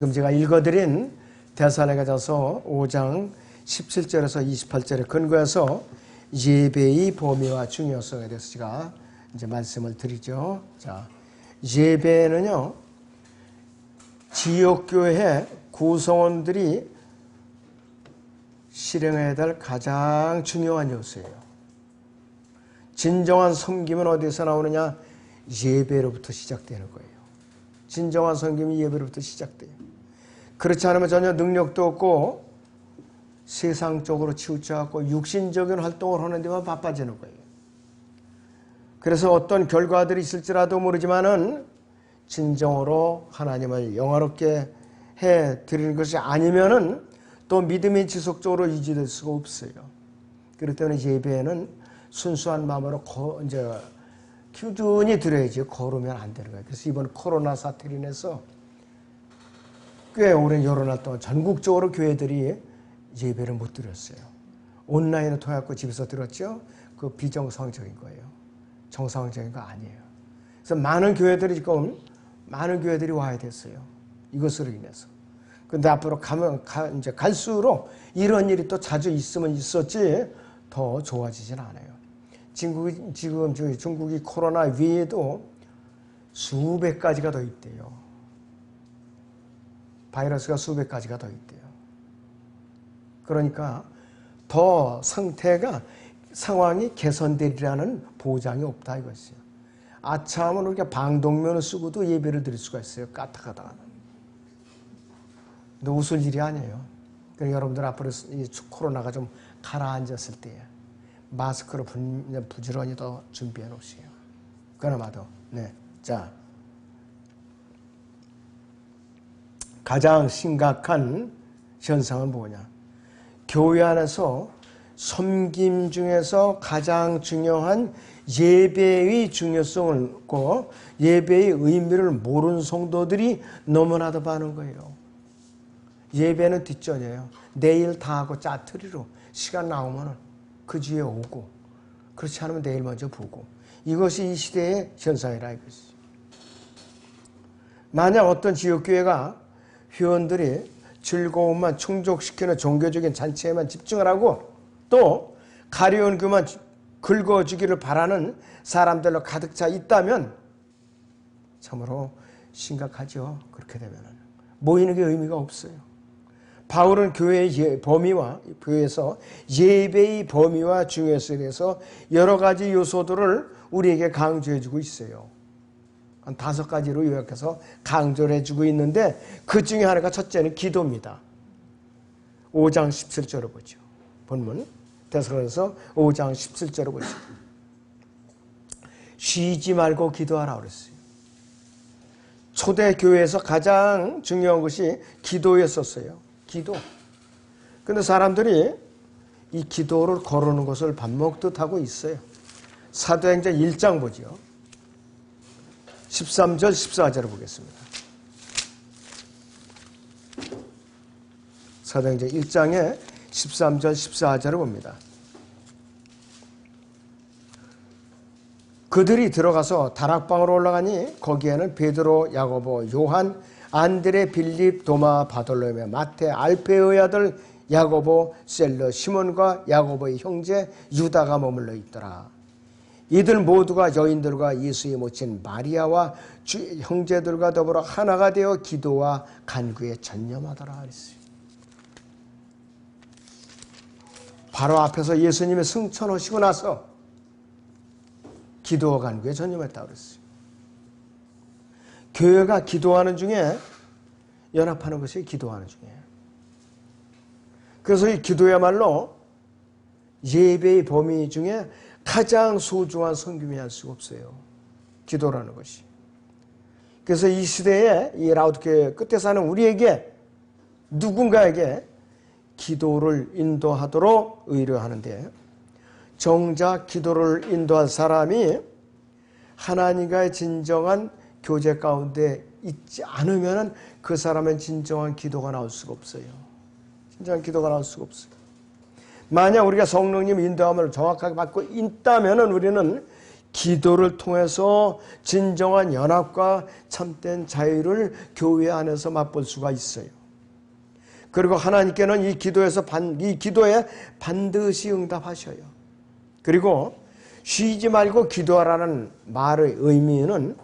지금 제가 읽어드린 데살로니가전서 5장 17절에서 28절에 근거해서 예배의 범위와 중요성에 대해서 제가 이제 말씀을 드리죠. 자, 예배는요, 지역교회 구성원들이 실행해야 될 가장 중요한 요소예요. 진정한 섬김은 어디서 나오느냐? 예배로부터 시작되는 거예요. 진정한 섬김이 예배로부터 시작돼요. 그렇지 않으면 전혀 능력도 없고 세상적으로 치우쳐갖고 육신적인 활동을 하는 데만 바빠지는 거예요. 그래서 어떤 결과들이 있을지라도 모르지만은 진정으로 하나님을 영화롭게 해드리는 것이 아니면은 또 믿음이 지속적으로 유지될 수가 없어요. 그렇기 때문에 예배는 순수한 마음으로 이제 꾸준히 드려야지 걸으면 안 되는 거예요. 그래서 이번 코로나 사태로 인해서 꽤 오랜 여러 날 동안 전국적으로 교회들이 예배를 못 드렸어요. 온라인을 통해서 집에서 드렸죠. 그 비정상적인 거예요. 정상적인 거 아니에요. 그래서 많은 교회들이 와야 됐어요. 이것으로 인해서. 근데 앞으로 이제 갈수록 이런 일이 또 자주 있으면 있었지 더 좋아지진 않아요. 지금 중국이 코로나 위에도 수백 가지가 더 있대요. 바이러스가 수백 가지가 더 있대요. 그러니까 더 상황이 개선되리라는 보장이 없다 이것이요. 아차하면 우리가 방독면을 쓰고도 예배를 드릴 수가 있어요. 까딱하다가. 근데 웃을 일이 아니에요. 그러니까 여러분들 앞으로 이 코로나가 좀 가라앉았을 때 마스크를 부지런히 더 준비해 놓으세요. 그나마도. 네. 자. 가장 심각한 현상은 뭐냐? 교회 안에서 섬김 중에서 가장 중요한 예배의 중요성을 묻고 예배의 의미를 모르는 성도들이 너무나도 많은 거예요. 예배는 뒷전이에요. 내일 다 하고 짜투리로 시간 나오면 그 주에 오고 그렇지 않으면 내일 먼저 보고 이것이 이 시대의 현상이라 이것이죠. 만약 어떤 지역교회가 회원들이 즐거움만 충족시키는 종교적인 잔치에만 집중을 하고 또 가려운 그만 긁어주기를 바라는 사람들로 가득 차 있다면 참으로 심각하죠. 그렇게 되면 모이는 게 의미가 없어요. 바울은 교회의 범위와 교회에서 예배의 범위와 중요성에 대해서 여러 가지 요소들을 우리에게 강조해주고 있어요. 한 5가지로 요약해서 강조를 해주고 있는데 그 중에 하나가 첫째는 기도입니다. 5장 17절을 보죠. 본문 데살로니가서 5장 17절을 보죠. 쉬지 말고 기도하라 그랬어요. 초대 교회에서 가장 중요한 것이 기도였었어요. 기도. 근데 사람들이 이 기도를 거르는 것을 밥 먹듯 하고 있어요. 사도행전 1장 보죠. 13절 14절을 보겠습니다. 사도행전 1장에 13절 14절을 봅니다. 그들이 들어가서 다락방으로 올라가니 거기에는 베드로, 야고보, 요한, 안드레, 빌립, 도마, 바돌로메, 마태, 알페의 아들 야고보, 셀러, 시몬과 야고보의 형제 유다가 머물러 있더라. 이들 모두가 여인들과 예수의 모친 마리아와 형제들과 더불어 하나가 되어 기도와 간구에 전념하더라 그랬어요. 바로 앞에서 예수님의 승천하시고 나서 기도와 간구에 전념했다고 그랬어요. 교회가 기도하는 중에 연합하는 것이 기도하는 중이에요. 그래서 이 기도야말로 예배의 범위 중에 가장 소중한 섬김이 할 수가 없어요. 기도라는 것이. 그래서 이 시대에 이 라우드교회 끝에 사는 우리에게 누군가에게 기도를 인도하도록 의뢰하는데 정작 기도를 인도할 사람이 하나님과의 진정한 교제 가운데 있지 않으면 그 사람은 진정한 기도가 나올 수가 없어요. 진정한 기도가 나올 수가 없어요. 만약 우리가 성령님 인도함을 정확하게 받고 있다면 우리는 기도를 통해서 진정한 연합과 참된 자유를 교회 안에서 맛볼 수가 있어요. 그리고 하나님께는 이 기도에 반드시 응답하셔요. 그리고 쉬지 말고 기도하라는 말의 의미는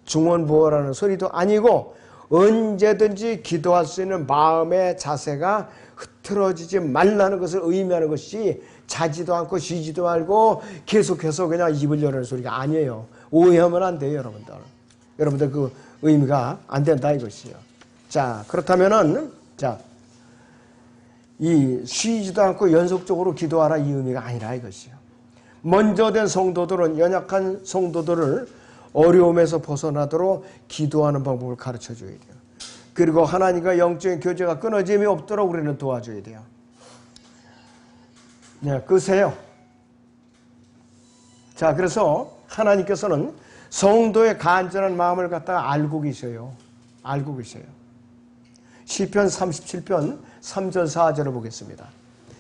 중언부어라는 소리도 아니고 언제든지 기도할 수 있는 마음의 자세가 흐트러지지 말라는 것을 의미하는 것이 자지도 않고 쉬지도 말고 계속해서 그냥 입을 열는 소리가 아니에요. 오해하면 안 돼요, 여러분들. 여러분들 그 의미가 안 된다 이것이요. 자, 그렇다면은 이 쉬지도 않고 연속적으로 기도하라 이 의미가 아니라 이것이요. 먼저 된 성도들은 연약한 성도들을 어려움에서 벗어나도록 기도하는 방법을 가르쳐 줘야 돼요. 그리고 하나님과 영적인 교제가 끊어짐이 없도록 우리는 도와줘야 돼요. 네, 끄세요. 자, 그래서 하나님께서는 성도의 간절한 마음을 갖다가 알고 계셔요. 알고 계셔요. 시편 37편 3절 4절을 보겠습니다.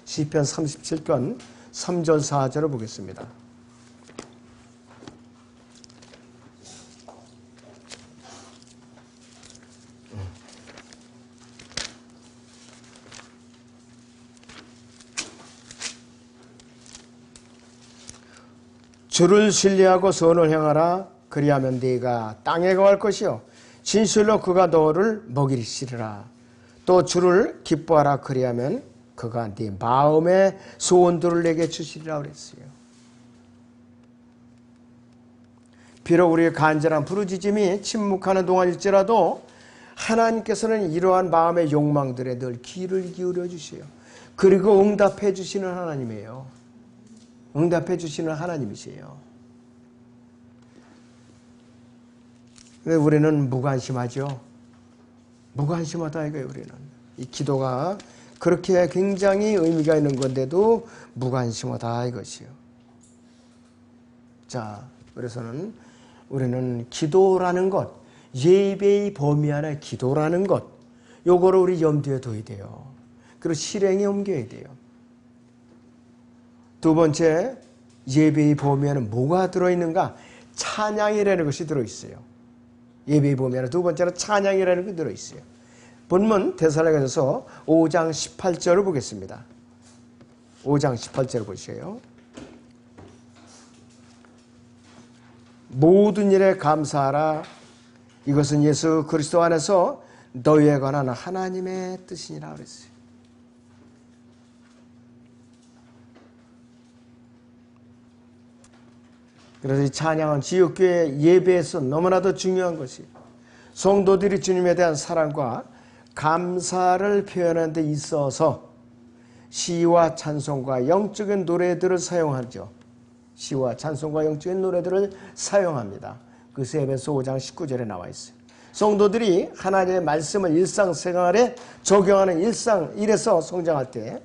시편 37편 3절 4절을 보겠습니다. 주를 신뢰하고 선을 행하라. 그리하면 네가 땅에 거할 것이요 진실로 그가 너를 먹이시리라. 또 주를 기뻐하라. 그리하면 그가 네 마음의 소원들을 내게 주시리라 그랬어요. 비록 우리의 간절한 부르짖음이 침묵하는 동안일지라도 하나님께서는 이러한 마음의 욕망들에 늘 귀를 기울여 주세요. 그리고 응답해 주시는 하나님이에요. 응답해 주시는 하나님이세요. 근데 우리는 무관심하죠. 무관심하다 이거예요. 우리는 이 기도가 그렇게 굉장히 의미가 있는 건데도 무관심하다 이것이요. 자, 그래서는 우리는 기도라는 것, 예배의 범위 안에 기도라는 것, 요거를 우리 염두에 둬야 돼요. 그리고 실행에 옮겨야 돼요. 두 번째, 예배의 범위 안에 뭐가 들어있는가? 찬양이라는 것이 들어있어요. 예배의 범위 안에 두 번째는 찬양이라는 것이 들어있어요. 본문 데살로니가서 5장 18절을 보겠습니다. 5장 18절을 보세요. 모든 일에 감사하라. 이것은 예수 그리스도 안에서 너희에 관한 하나님의 뜻이니라 그랬어요. 그래서 이 찬양은 지역교회 예배에서 너무나도 중요한 것이 성도들이 주님에 대한 사랑과 감사를 표현하는 데 있어서 시와 찬송과 영적인 노래들을 사용하죠. 시와 찬송과 영적인 노래들을 사용합니다. 그것이 에베소 5장 19절에 나와 있어요. 성도들이 하나님의 말씀을 일상생활에 적용하는 일에서 성장할 때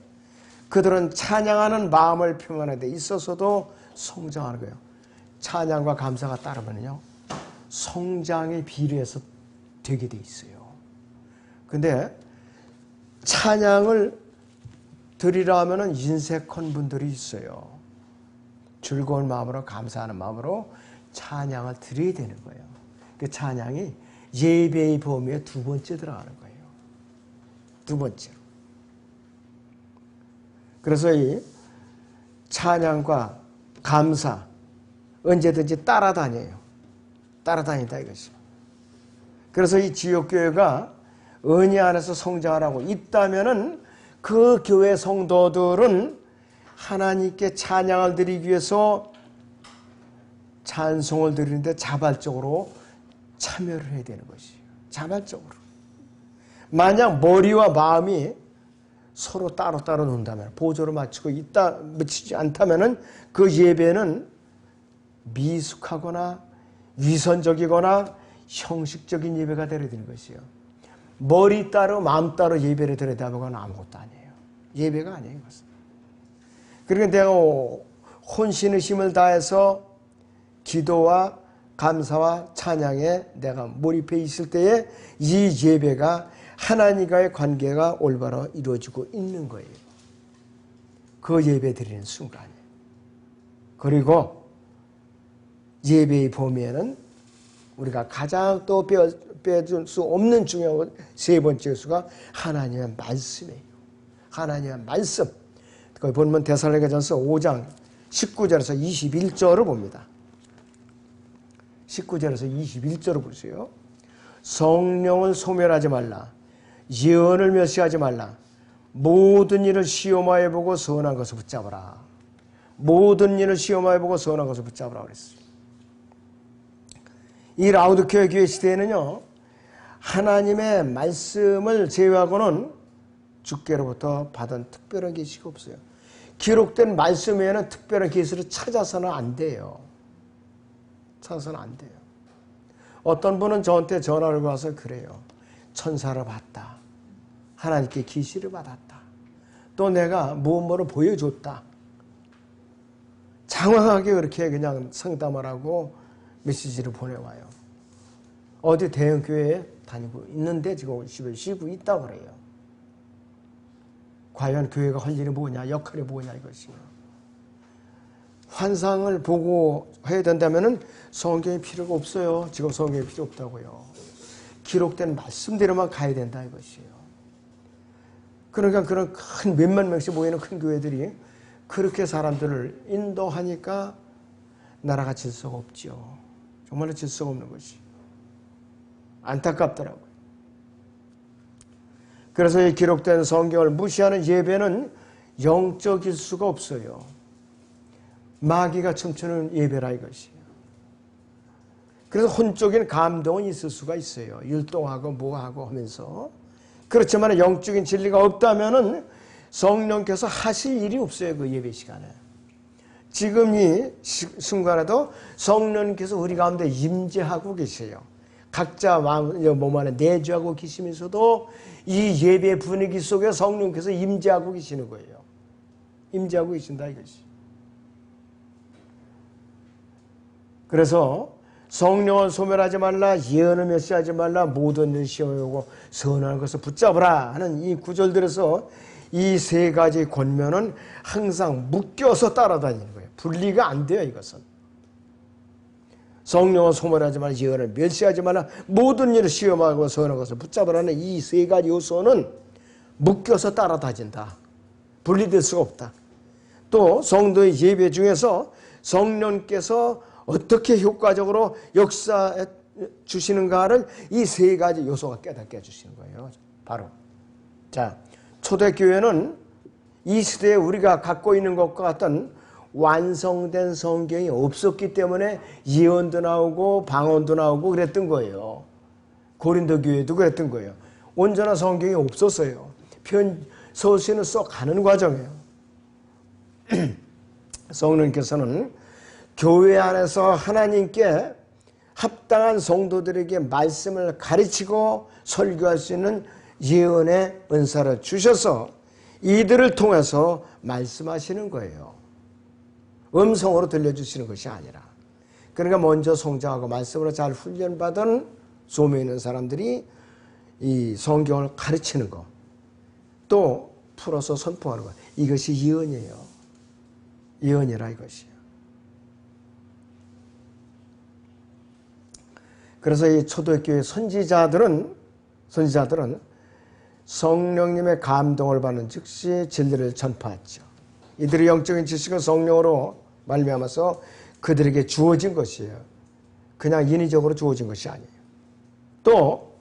그들은 찬양하는 마음을 표현하는 데 있어서도 성장하는 거예요. 찬양과 감사가 따르면요 성장의 비례해서 되게 돼 있어요. 근데 찬양을 드리라 하면은 인색한 분들이 있어요. 즐거운 마음으로 감사하는 마음으로 찬양을 드려야 되는 거예요. 그 찬양이 예배의 범위에 두 번째 들어가는 거예요. 두 번째로. 그래서 이 찬양과 감사 언제든지 따라다녀요. 따라다닌다 이것이. 그래서 이 지역교회가 은혜 안에서 성장하라고 있다면은 그 교회 성도들은 하나님께 찬양을 드리기 위해서 찬송을 드리는데 자발적으로 참여를 해야 되는 것이에요. 자발적으로. 만약 머리와 마음이 서로 따로따로 논다면 보조를 맞추지 않다면은 그 예배는 미숙하거나 위선적이거나 형식적인 예배가 되어야 되는 것이에요. 머리 따로 마음 따로 예배를 드려야 하면 아무것도 아니에요. 예배가 아니에요. 이것은. 그러니까 내가 혼신의 힘을 다해서 기도와 감사와 찬양에 내가 몰입해 있을 때에 이 예배가 하나님과의 관계가 올바로 이루어지고 있는 거예요. 그 예배 드리는 순간에. 그리고 예배의 범위에는 우리가 가장 또 빼줄 수 없는 중요한 세 번째 요소가 하나님의 말씀이에요. 하나님의 말씀. 거기 보면 데살로니가전서 5장 19절에서 21절을 봅니다. 19절에서 21절을 보세요. 성령을 소멸하지 말라. 예언을 멸시하지 말라. 모든 일을 시험하여 보고 선한 것을 붙잡으라. 모든 일을 시험하여 보고 선한 것을 붙잡으라 그랬어요. 이 라우디케아 교회 시대에는요, 하나님의 말씀을 제외하고는 주께로부터 받은 특별한 계시가 없어요. 기록된 말씀 외에는 특별한 계시를 찾아서는 안 돼요. 찾아서는 안 돼요. 어떤 분은 저한테 전화를 와서 그래요. 천사를 봤다. 하나님께 계시를 받았다. 또 내가 무엇을 보여줬다. 장황하게 그렇게 그냥 상담을 하고 메시지를 보내와요. 어디 대형교회에 다니고 있는데 지금 집에 쉬고 있다고 그래요. 과연 교회가 할 일이 뭐냐, 역할이 뭐냐 이것이요. 환상을 보고 해야 된다면 성경이 필요가 없어요. 지금 성경이 필요 없다고요. 기록된 말씀대로만 가야 된다 이것이에요. 그러니까 그런 큰 몇만 명씩 모이는 큰 교회들이 그렇게 사람들을 인도하니까 나라가 질서가 없죠. 정말로 질서가 없는 것이 안타깝더라고요. 그래서 이 기록된 성경을 무시하는 예배는 영적일 수가 없어요. 마귀가 춤추는 예배라 이것이에요. 그래서 혼적인 감동은 있을 수가 있어요. 율동하고 뭐하고 하면서. 그렇지만 영적인 진리가 없다면은 성령께서 하실 일이 없어요. 그 예배 시간에. 지금 이 순간에도 성령께서 우리 가운데 임재하고 계세요. 각자 몸 안에 내주하고 계시면서도 이 예배 분위기 속에 성령께서 임재하고 계시는 거예요. 임재하고 계신다 이것이. 그래서 성령을 소멸하지 말라, 예언을 멸시하지 말라, 모든 일 시험하고 선한 것을 붙잡으라 하는 이 구절들에서 이 세 가지 권면은 항상 묶여서 따라다니는 거예요. 분리가 안 돼요, 이것은. 성령을 소멸하지 말라, 예언을 멸시하지 말라, 모든 일을 시험하고 선한 것을 붙잡으라는 이 세 가지 요소는 묶여서 따라다닌다. 분리될 수가 없다. 또 성도의 예배 중에서 성령께서 어떻게 효과적으로 역사해 주시는가를 이 세 가지 요소가 깨닫게 해주시는 거예요. 바로. 자, 초대교회는 이 시대에 우리가 갖고 있는 것과 같은 완성된 성경이 없었기 때문에 예언도 나오고 방언도 나오고 그랬던 거예요. 고린도 교회도 그랬던 거예요. 온전한 성경이 없었어요. 서신을 써가는 과정이에요. 성령께서는 교회 안에서 하나님께 합당한 성도들에게 말씀을 가르치고 설교할 수 있는 예언의 은사를 주셔서 이들을 통해서 말씀하시는 거예요. 음성으로 들려주시는 것이 아니라. 그러니까 먼저 성장하고 말씀으로 잘 훈련받은 소명이 있는 사람들이 이 성경을 가르치는 것, 또 풀어서 선포하는 것, 이것이 예언이에요. 예언이라 이것이에요. 그래서 이 초대교회 선지자들은 성령님의 감동을 받는 즉시 진리를 전파했죠. 이들의 영적인 지식은 성령으로 말미암아서 그들에게 주어진 것이에요. 그냥 인위적으로 주어진 것이 아니에요. 또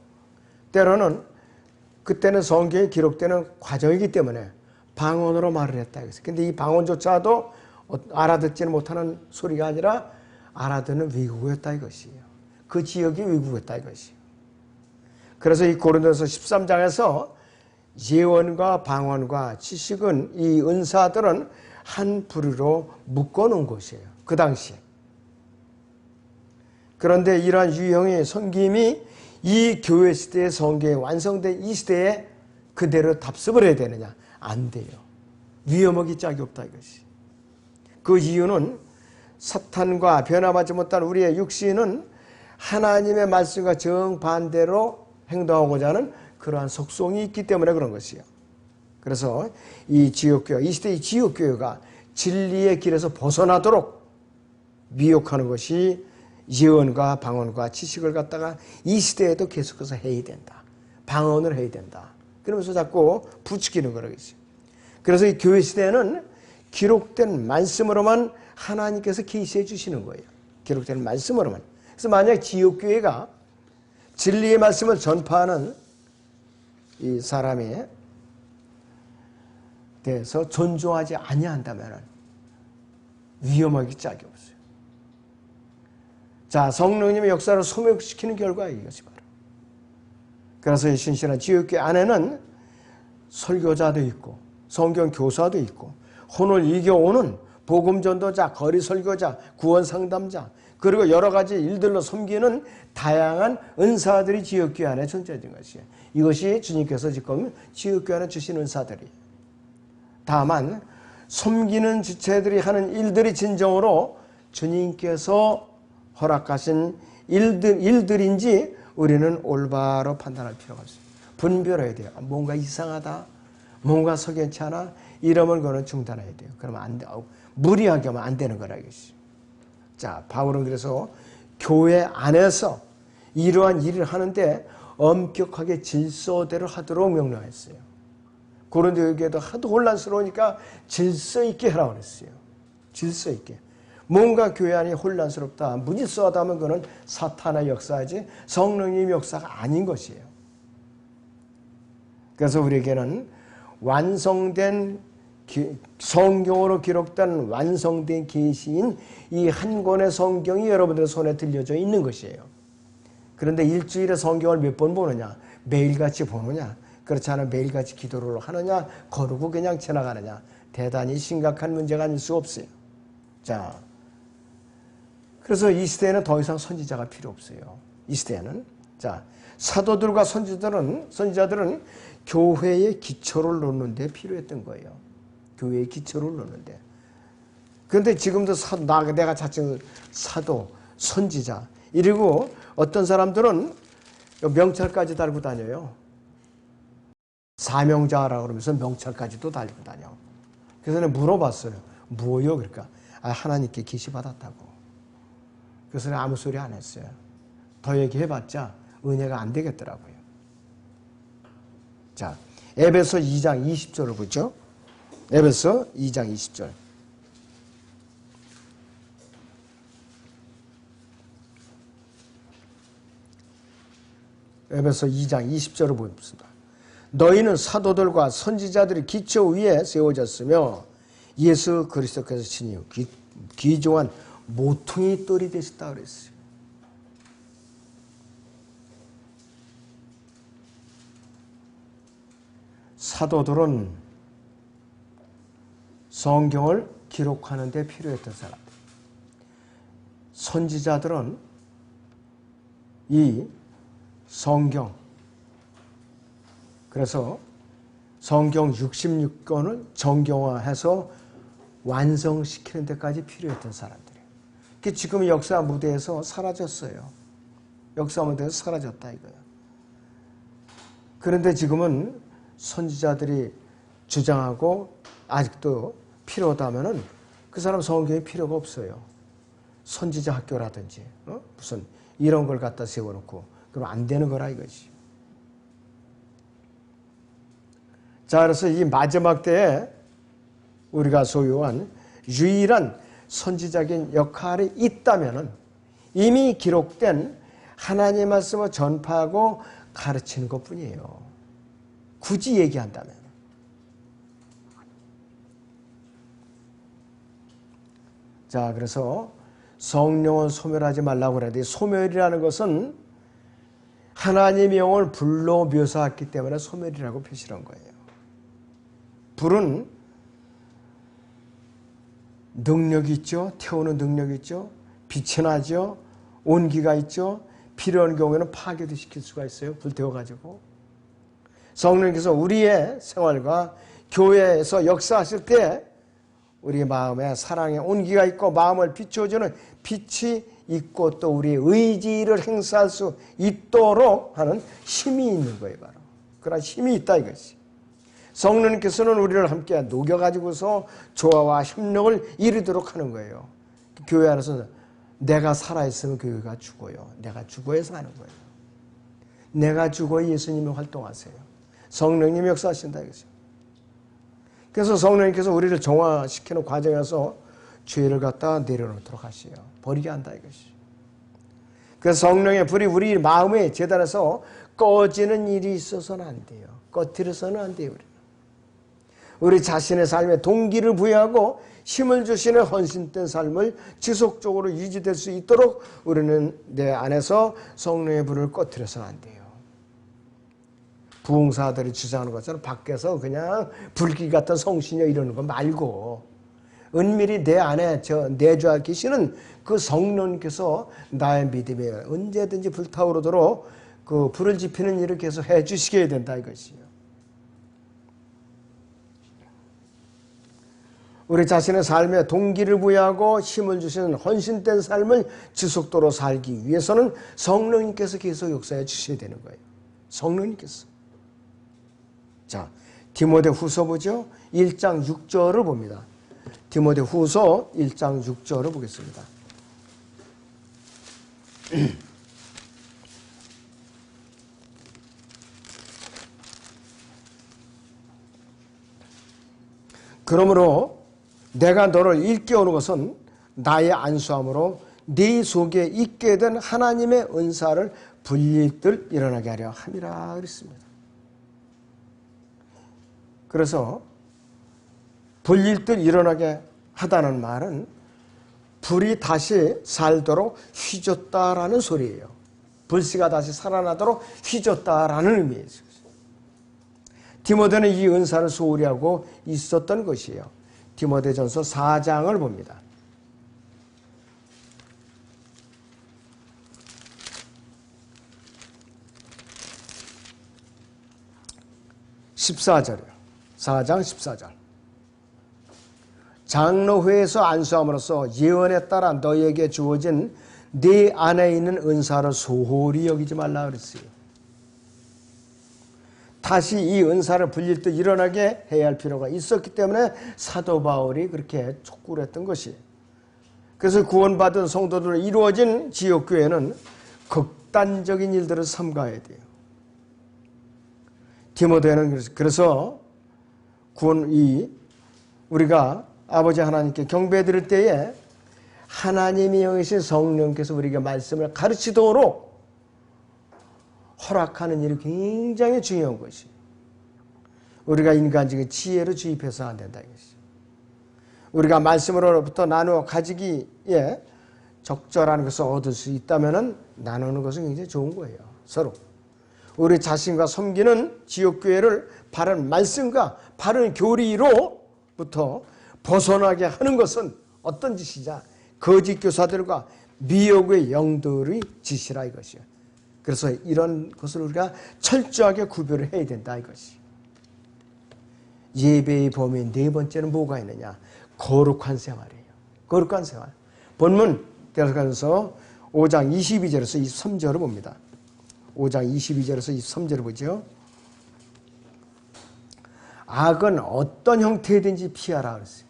때로는 그때는 성경이 기록되는 과정이기 때문에 방언으로 말을 했다. 그런데 이 방언조차도 알아듣지는 못하는 소리가 아니라 알아듣는 외국어였다 이것이에요. 그 지역이 외국어였다 이것이에요. 그래서 이 고린도서 13장에서 예언과 방언과 지식은 이 은사들은 한 부류로 묶어놓은 것이에요. 그 당시에. 그런데 이러한 유형의 섬김이 이 교회 시대의 성경이 완성된 이 시대에 그대로 답습을 해야 되느냐? 안 돼요. 위험하기 짝이 없다 이것이. 그 이유는 사탄과 변함하지 못한 우리의 육신은 하나님의 말씀과 정반대로 행동하고자 하는 그러한 속성이 있기 때문에 그런 것이에요. 그래서 이 지옥교회, 이 시대의 지옥교회가 진리의 길에서 벗어나도록 미혹하는 것이 예언과 방언과 지식을 갖다가 이 시대에도 계속해서 해야 된다. 방언을 해야 된다. 그러면서 자꾸 부추기는 거라겠어요. 그래서 이 교회 시대에는 기록된 말씀으로만 하나님께서 계시해 주시는 거예요. 기록된 말씀으로만. 그래서 만약 지역교회가 진리의 말씀을 전파하는 이 사람에 대해서 존중하지 아니한다면 위험하기 짝이 없어요. 자, 성령님의 역사를 소멸시키는 결과예요, 이것이 바로. 그래서 이 신실한 지역교회 안에는 설교자도 있고 성경 교사도 있고 혼을 이겨오는 복음 전도자, 거리 설교자, 구원 상담자, 그리고 여러 가지 일들로 섬기는 다양한 은사들이 지역교회 안에 존재하는 것이에요. 이것이 주님께서 지금 지역교회 안에 주신 은사들이에요. 다만 섬기는 지체들이 하는 일들이 진정으로 주님께서 허락하신 일들인지 우리는 올바로 판단할 필요가 있어요. 분별해야 돼요. 뭔가 이상하다, 뭔가 석연치 않아, 이러면 그거는 중단해야 돼요. 그러면 안 돼. 무리하게 하면 안 되는 거라 이것이. 자, 바울은 그래서 교회 안에서 이러한 일을 하는데 엄격하게 질서대로 하도록 명령했어요. 고린도 교회도 하도 혼란스러우니까 질서 있게 하라고 그랬어요. 질서 있게. 뭔가 교회 안이 혼란스럽다, 무질서하다 하면 그건 사탄의 역사지 성령님의 역사가 아닌 것이에요. 그래서 우리에게는 완성된 성경으로 기록된 완성된 계시인 이 한 권의 성경이 여러분들의 손에 들려져 있는 것이에요. 그런데 일주일에 성경을 몇 번 보느냐, 매일같이 보느냐, 그렇지 않으면 매일같이 기도를 하느냐, 거르고 그냥 지나가느냐, 대단히 심각한 문제가 아닐 수 없어요. 자, 그래서 이 시대에는 더 이상 선지자가 필요 없어요. 이 시대에는. 자, 사도들과 선지자들은 교회의 기초를 놓는 데 필요했던 거예요. 교회의 기초를 놓는데. 그런데 지금도 내가 자칭 사도, 선지자, 이러고 어떤 사람들은 명찰까지 달고 다녀요. 사명자라고 그러면서 명찰까지도 달고 다녀. 그래서 내가 물어봤어요. 뭐요? 그러니까 하나님께 계시받았다고. 그래서 내가 아무 소리 안 했어요. 더 얘기해봤자 은혜가 안 되겠더라고요. 자, 에베소 2장 20절을 보죠. 에베소 2장 20절. 에베소 2장 20절을 보겠습니다. 너희는 사도들과 선지자들의 기초 위에 세워졌으며 예수 그리스도께서 친히 귀중한 모퉁이 돌이 되셨다 그랬어요. 사도들은 성경을 기록하는 데 필요했던 사람들. 선지자들은 이 성경, 그래서 성경 66권을 정경화해서 완성시키는 데까지 필요했던 사람들이에요. 그게 지금 역사 무대에서 사라졌어요. 역사 무대에서 사라졌다 이거예요. 그런데 지금은 선지자들이 주장하고 아직도 필요하다면은 그 사람 성경이 필요가 없어요. 선지자 학교라든지 무슨 이런 걸 갖다 세워놓고 그럼 안 되는 거라 이것이. 자, 그래서 이 마지막 때에 우리가 소유한 유일한 선지자적인 역할이 있다면은 이미 기록된 하나님의 말씀을 전파하고 가르치는 것뿐이에요. 굳이 얘기한다면. 자, 그래서 성령은 소멸하지 말라고 그러는데 소멸이라는 것은 하나님의 영을 불로 묘사했기 때문에 소멸이라고 표시한 거예요. 불은 능력이 있죠. 태우는 능력이 있죠. 빛이 나죠. 온기가 있죠. 필요한 경우에는 파괴도 시킬 수가 있어요. 불태워가지고. 성령께서 우리의 생활과 교회에서 역사하실 때 우리 마음에 사랑의 온기가 있고 마음을 비추어주는 빛이 있고 또 우리의 의지를 행사할 수 있도록 하는 힘이 있는 거예요. 바로. 그런 힘이 있다 이것이. 성령님께서는 우리를 함께 녹여가지고서 조화와 협력을 이루도록 하는 거예요. 교회 안에서 내가 살아있으면 교회가 죽어요. 내가 죽어야 사는 거예요. 내가 죽어야 예수님이 활동하세요. 성령님이 역사하신다 이거죠. 그래서 성령님께서 우리를 정화시키는 과정에서 죄를 갖다 내려놓도록 하시요. 버리게 한다 이것이. 그래서 성령의 불이 우리 마음의 재단에서 꺼지는 일이 있어서는 안 돼요. 꺼뜨려서는 안 돼요. 우리 자신의 삶에 동기를 부여하고 힘을 주시는 헌신된 삶을 지속적으로 유지될 수 있도록 우리는 내 안에서 성령의 불을 꺼뜨려서는 안 돼요. 부흥사들이 주장하는 것처럼 밖에서 그냥 불길 같은 성신여 이러는 거 말고 은밀히 내 안에 내주하 계시는 그 성령님께서 나의 믿음에 언제든지 불타오르도록 그 불을 지피는 일을 계속 해 주시게 된다 이것이요. 우리 자신의 삶에 동기를 부여하고 힘을 주시는 헌신된 삶을 지속적으로 살기 위해서는 성령님께서 계속 역사해 주셔야 되는 거예요. 성령님께서. 자, 디모데후서 보죠. 1장 6절을 봅니다. 디모데후서 1장 6절을 보겠습니다. 그러므로 내가 너를 일깨우는 것은 나의 안수함으로 네 속에 있게 된 하나님의 은사를 불릴 듯 일어나게 하려 함이라 그랬습니다. 그래서 불릴 듯 일어나게 하다는 말은 불이 다시 살도록 휘젓다라는 소리예요. 불씨가 다시 살아나도록 휘젓다라는 의미예요. 디모데는 이 은사를 소홀히 하고 있었던 것이에요. 디모데전서 4장을 봅니다. 14절이요. 4장 14절. 장로회에서 안수함으로써 예언에 따라 너희에게 주어진 네 안에 있는 은사를 소홀히 여기지 말라 그랬어요. 다시 이 은사를 불릴 듯 일어나게 해야 할 필요가 있었기 때문에 사도 바울이 그렇게 촉구를 했던 것이에요. 그래서 구원받은 성도들로 이루어진 지역교회는 극단적인 일들을 삼가해야 돼요. 디모데는 그래서 우리가 아버지 하나님께 경배 드릴 때에 하나님이 여기신 성령께서 우리에게 말씀을 가르치도록 허락하는 일이 굉장히 중요한 것이. 우리가 인간적인 지혜로 주입해서 안 된다 이것이. 우리가 말씀으로부터 나누어 가지기에 적절한 것을 얻을 수 있다면 나누는 것은 굉장히 좋은 거예요. 서로. 우리 자신과 섬기는 지역교회를 바른 말씀과 바른 교리로부터 벗어나게 하는 것은 어떤 짓이냐? 거짓 교사들과 미혹의 영들의 짓이라 이것이요. 그래서 이런 것을 우리가 철저하게 구별을 해야 된다 이것이. 예배의 범위 네 번째는 뭐가 있느냐? 거룩한 생활이에요. 거룩한 생활. 본문 데려가면서 5장 22절에서 23절을 봅니다. 5장 22절에서 23절을 보죠. 악은 어떤 형태이든지 피하라 그랬어요.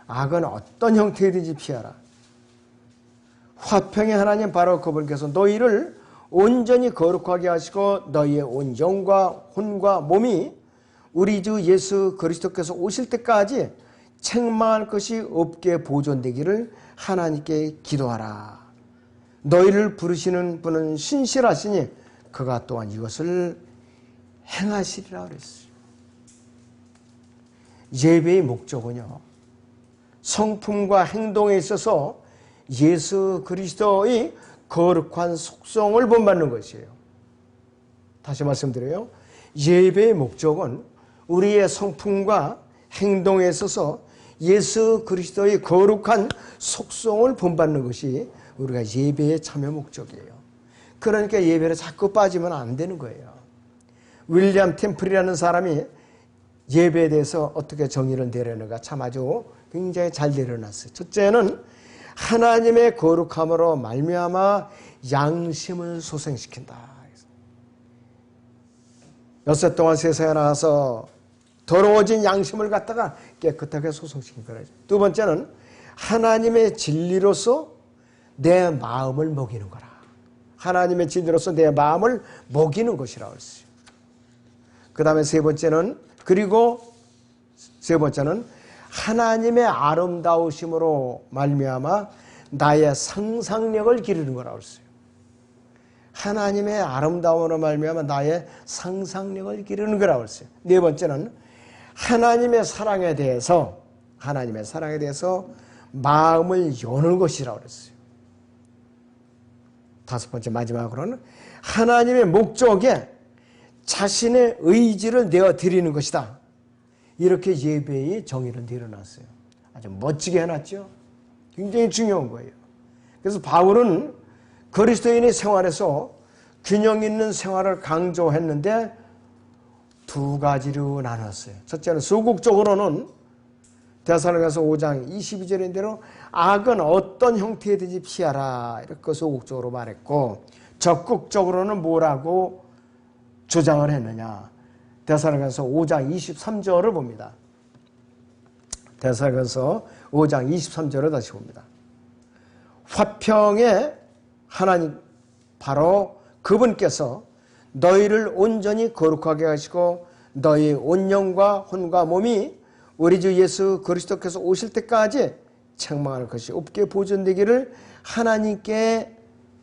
악은 어떤 형태이든지 피하라. 화평의 하나님 바로 그분께서 너희를 온전히 거룩하게 하시고 너희의 온 영과 혼과 몸이 우리 주 예수 그리스도께서 오실 때까지 책망할 것이 없게 보존되기를 하나님께 기도하라. 너희를 부르시는 분은 신실하시니 그가 또한 이것을 행하시리라 그랬어요. 예배의 목적은요, 성품과 행동에 있어서 예수 그리스도의 거룩한 속성을 본받는 것이에요. 다시 말씀드려요. 예배의 목적은 우리의 성품과 행동에 있어서 예수 그리스도의 거룩한 속성을 본받는 것이 우리가 예배의 참여 목적이에요. 그러니까 예배를 자꾸 빠지면 안 되는 거예요. 윌리엄 템플이라는 사람이 예배에 대해서 어떻게 정의를 내려는가 참 아주 굉장히 잘 내려놨어요. 첫째는 하나님의 거룩함으로 말미암아 양심을 소생시킨다. 엿새 동안 세상에 나가서 더러워진 양심을 갖다가 깨끗하게 소생시킨 거죠. 두 번째는 하나님의 진리로서 내 마음을 먹이는 거라. 하나님의 진리로서 내 마음을 먹이는 것이라고 했어요. 그 다음에 세 번째는 하나님의 아름다우심으로 말미암아 나의 상상력을 기르는 거라고 했어요. 하나님의 아름다움으로 말미암아 나의 상상력을 기르는 거라고 했어요. 네 번째는 하나님의 사랑에 대해서 마음을 여는 것이라고 했어요. 다섯 번째 마지막으로는 하나님의 목적에 자신의 의지를 내어드리는 것이다. 이렇게 예배의 정의를 내려놨어요. 아주 멋지게 해놨죠. 굉장히 중요한 거예요. 그래서 바울은 그리스도인의 생활에서 균형 있는 생활을 강조했는데 두 가지로 나눴어요. 첫째는 소극적으로는 데살로니가서 5장 22절인 대로 악은 어떤 형태이든지 피하라 이렇게 소극적으로 말했고, 적극적으로는 뭐라고 주장을 했느냐. 데살로니가서 5장 23절을 봅니다. 데살로니가서 5장 23절을 다시 봅니다. 화평의 하나님 바로 그분께서 너희를 온전히 거룩하게 하시고 너희 온 영과 혼과 몸이 우리 주 예수 그리스도께서 오실 때까지 책망할 것이 없게 보존되기를 하나님께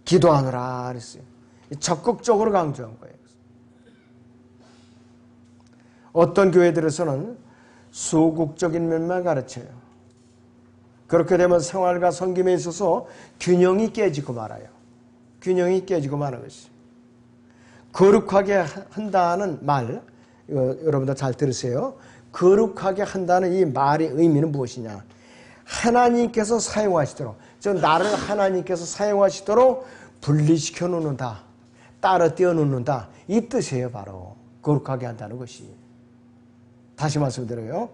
기도하노라 그랬어요. 적극적으로 강조한 거예요. 어떤 교회들에서는 소극적인 면만 가르쳐요. 그렇게 되면 생활과 섬김에 있어서 균형이 깨지고 말아요. 균형이 깨지고 마는 것이. 거룩하게 한다는 말, 여러분들 잘 들으세요. 거룩하게 한다는 이 말의 의미는 무엇이냐. 하나님께서 사용하시도록, 나를 하나님께서 사용하시도록 분리시켜 놓는다. 따로 떼어 놓는다. 이 뜻이에요. 바로 거룩하게 한다는 것이. 다시 말씀드려요.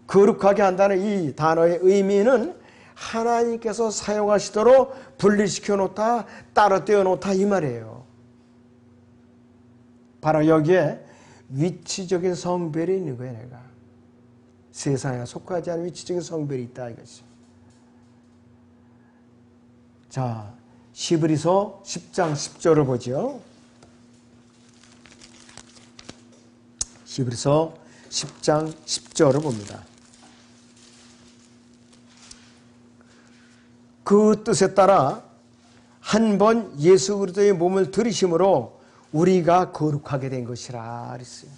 거룩하게 한다는 이 단어의 의미는 하나님께서 사용하시도록 분리시켜 놓다, 따로 떼어 놓다 이 말이에요. 바로 여기에 위치적인 성별이 있는 거예요. 내가 세상에 속하지 않은 위치적인 성별이 있다 이것이. 자, 히브리서 10장 10절을 보죠. 히브리서 10장 10절을 봅니다. 그 뜻에 따라 한 번 예수 그리스도의 몸을 들이심으로 우리가 거룩하게 된 것이라 그랬어요.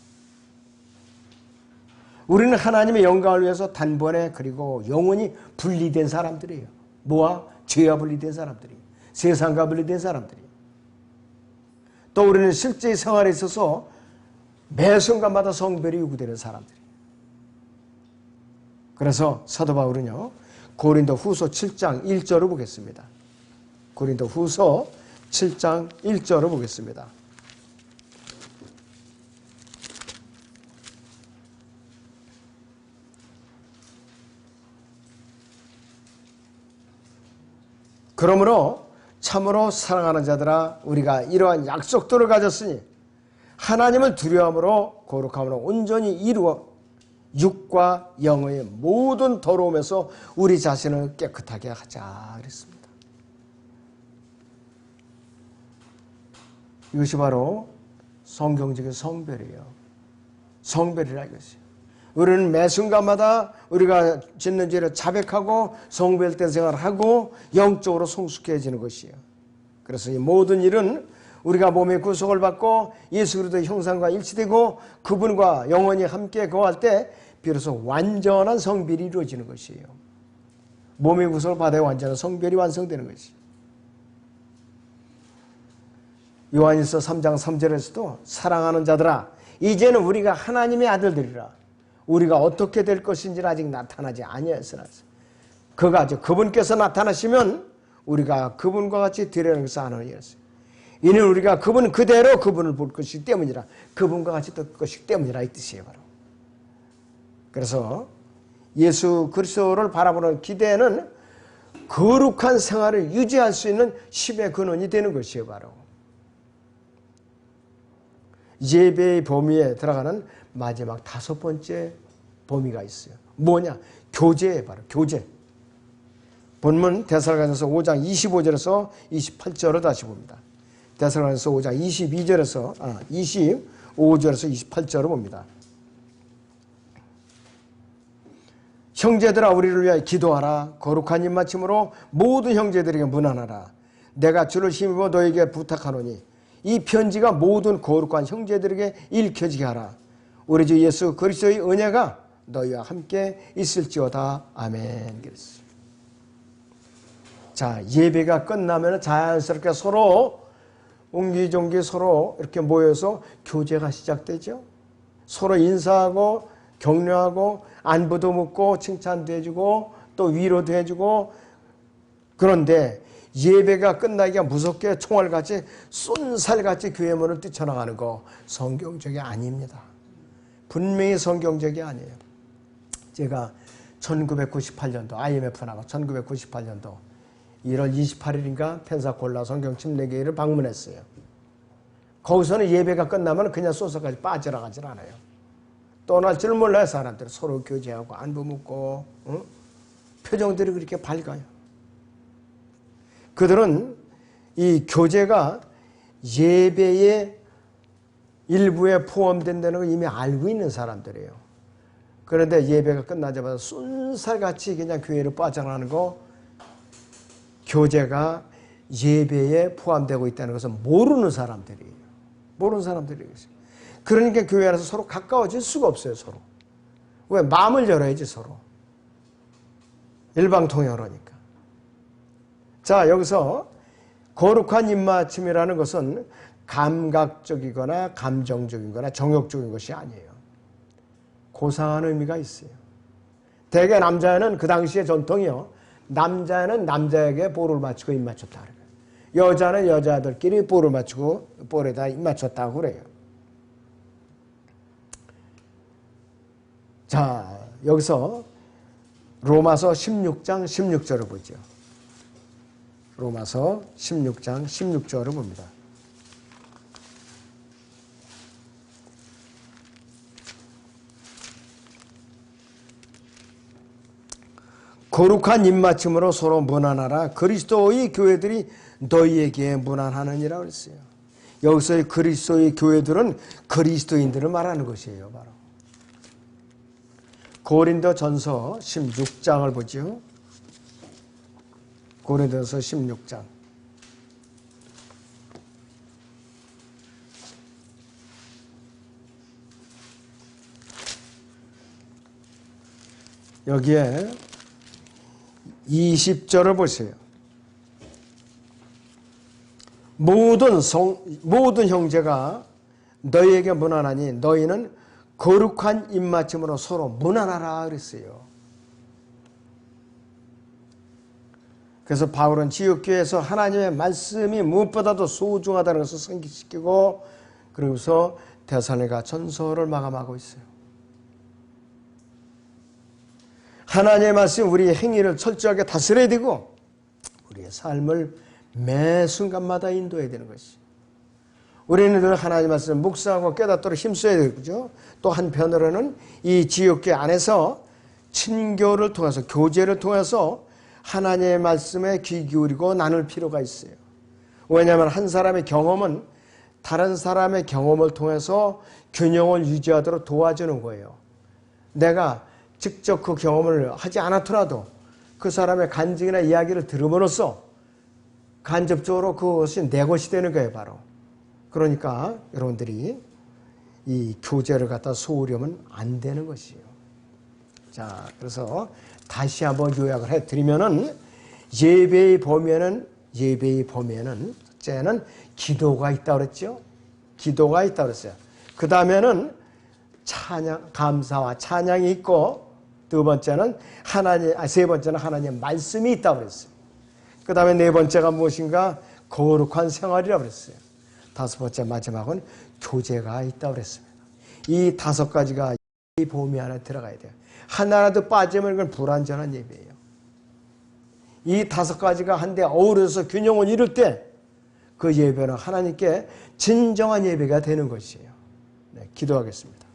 우리는 하나님의 영광을 위해서 단번에 그리고 영원히 분리된 사람들이에요. 뭐와? 죄와 분리된 사람들이, 세상과 분리된 사람들이. 또 우리는 실제 생활에 있어서 매 순간마다 성별이 요구되는 사람들이. 그래서 사도 바울은요, 고린도 후서 7장 1절을 보겠습니다. 고린도 후서 7장 1절을 보겠습니다. 그러므로 참으로 사랑하는 자들아, 우리가 이러한 약속들을 가졌으니 하나님을 두려움으로 거룩함으로 온전히 이루어 육과 영의 모든 더러움에서 우리 자신을 깨끗하게 하자 그랬습니다. 이것이 바로 성경적인 성별이에요. 성별이라 이것이에요. 우리는 매 순간마다 우리가 짓는 죄를 자백하고 성별된 생활을 하고 영적으로 성숙해지는 것이에요. 그래서 이 모든 일은 우리가 몸의 구속을 받고 예수 그리스도의 형상과 일치되고 그분과 영원히 함께 거할 때 비로소 완전한 성별이 이루어지는 것이에요. 몸의 구속을 받아야 완전한 성별이 완성되는 것이에요. 요한일서 3장 3절에서도 사랑하는 자들아, 이제는 우리가 하나님의 아들들이라. 우리가 어떻게 될 것인지는 아직 나타나지 아니하였으나 그분께서 나타나시면 우리가 그분과 같이 되려는 것을 아노니였어요. 이는 우리가 그분 그대로 그분을 볼 것이기 때문이라, 그분과 같이 될 것이기 때문이라 이 뜻이에요. 바로. 그래서 예수 그리스도를 바라보는 기대는 거룩한 생활을 유지할 수 있는 힘의 근원이 되는 것이에요. 바로 예배의 범위에 들어가는 마지막 다섯 번째 범위가 있어요. 뭐냐? 교제예요. 바로 교제. 본문 데살로니가서 5장 25절에서 28절을 다시 봅니다. 데살로니가서 5장 25절에서 28절을 봅니다. 형제들아 우리를 위하여 기도하라. 거룩한 입맞춤으로 모든 형제들에게 문안하라. 내가 주를 힘입어 너에게 부탁하노니 이 편지가 모든 거룩한 형제들에게 읽혀지게 하라. 우리 주 예수 그리스도의 은혜가 너희와 함께 있을지어다. 아멘. 그랬어요. 자, 예배가 끝나면 자연스럽게 서로 옹기종기 서로 이렇게 모여서 교제가 시작되죠. 서로 인사하고 격려하고 안부도 묻고 칭찬도 해주고 또 위로도 해주고. 그런데 예배가 끝나기가 무섭게 총알같이 쏜살같이 교회 문을 뛰쳐나가는 거 성경적이 아닙니다. 분명히 성경적이 아니에요. 제가 1998년도 IMF 나가 1998년도 1월 28일인가 펜사콜라 성경침례교회를 방문했어요. 거기서는 예배가 끝나면 그냥 쏘서까지 빠져나가질 않아요. 떠날 줄 몰라요. 사람들은 서로 교제하고 안부 묻고 표정들이 그렇게 밝아요. 그들은 이 교제가 예배의 일부에 포함된다는 걸 이미 알고 있는 사람들이에요. 그런데 예배가 끝나자마자 쏜살같이 그냥 교회로 빠져나가는 거, 교제가 예배에 포함되고 있다는 것을 모르는 사람들이에요. 모르는 사람들이에요. 그러니까 교회 안에서 서로 가까워질 수가 없어요. 서로. 왜? 마음을 열어야지 서로. 일방통행하니까. 자, 여기서 거룩한 입맞춤이라는 것은 감각적이거나 감정적이거나 정욕적인 것이 아니에요. 고상한 의미가 있어요. 대개 남자는 그 당시의 전통이요. 남자는 남자에게 볼을 맞추고 입 맞췄다 그래요. 여자는 여자들끼리 볼을 맞추고 볼에다 입 맞췄다고 그래요. 자, 여기서 로마서 16장 16절을 보죠. 로마서 16장 16절을 봅니다. 거룩한 입맞춤으로 서로 문안하라. 그리스도의 교회들이 너희에게 문안하느니라 그랬어요. 여기서의 그리스도의 교회들은 그리스도인들을 말하는 것이에요. 바로 고린도전서 16장을 보죠. 고린도전서 16장. 여기에 20절을 보세요. 모든 형제가 너희에게 문안하니 너희는 거룩한 입맞춤으로 서로 문안하라 그랬어요. 그래서 바울은 지역교회에서 하나님의 말씀이 무엇보다도 소중하다는 것을 상기시키고 그러면서 데살로니가 전서를 마감하고 있어요. 하나님의 말씀이 우리의 행위를 철저하게 다스려야 되고 우리의 삶을 매 순간마다 인도해야 되는 것이. 우리는 늘 하나님의 말씀을 묵상하고 깨닫도록 힘써야 되죠. 또 한편으로는 이 지역교회 안에서 친교를 통해서 교제를 통해서 하나님의 말씀에 귀 기울이고 나눌 필요가 있어요. 왜냐하면 한 사람의 경험은 다른 사람의 경험을 통해서 균형을 유지하도록 도와주는 거예요. 내가 직접 그 경험을 하지 않았더라도 그 사람의 간증이나 이야기를 들음으로써 간접적으로 그것이 내 것이 되는 거예요. 바로. 그러니까 여러분들이 이 교제를 갖다 소홀하면 안 되는 것이에요. 자, 그래서 다시 한번 요약을 해드리면은 예배의 범위에는 첫째는 기도가 있다고 그랬죠. 기도가 있다고 그랬어요. 그 다음에는 찬양, 감사와 찬양이 있고 세 번째는 하나님의 말씀이 있다고 그랬어요. 그 다음에 네 번째가 무엇인가? 거룩한 생활이라고 그랬어요. 다섯 번째 마지막은 교제가 있다고 그랬습니다. 이 다섯 가지가 이 범위 안에 들어가야 돼요. 하나라도 빠지면 그건 불완전한 예배예요. 이 다섯 가지가 한데 어우러져서 균형을 이룰 때 그 예배는 하나님께 진정한 예배가 되는 것이에요. 네, 기도하겠습니다.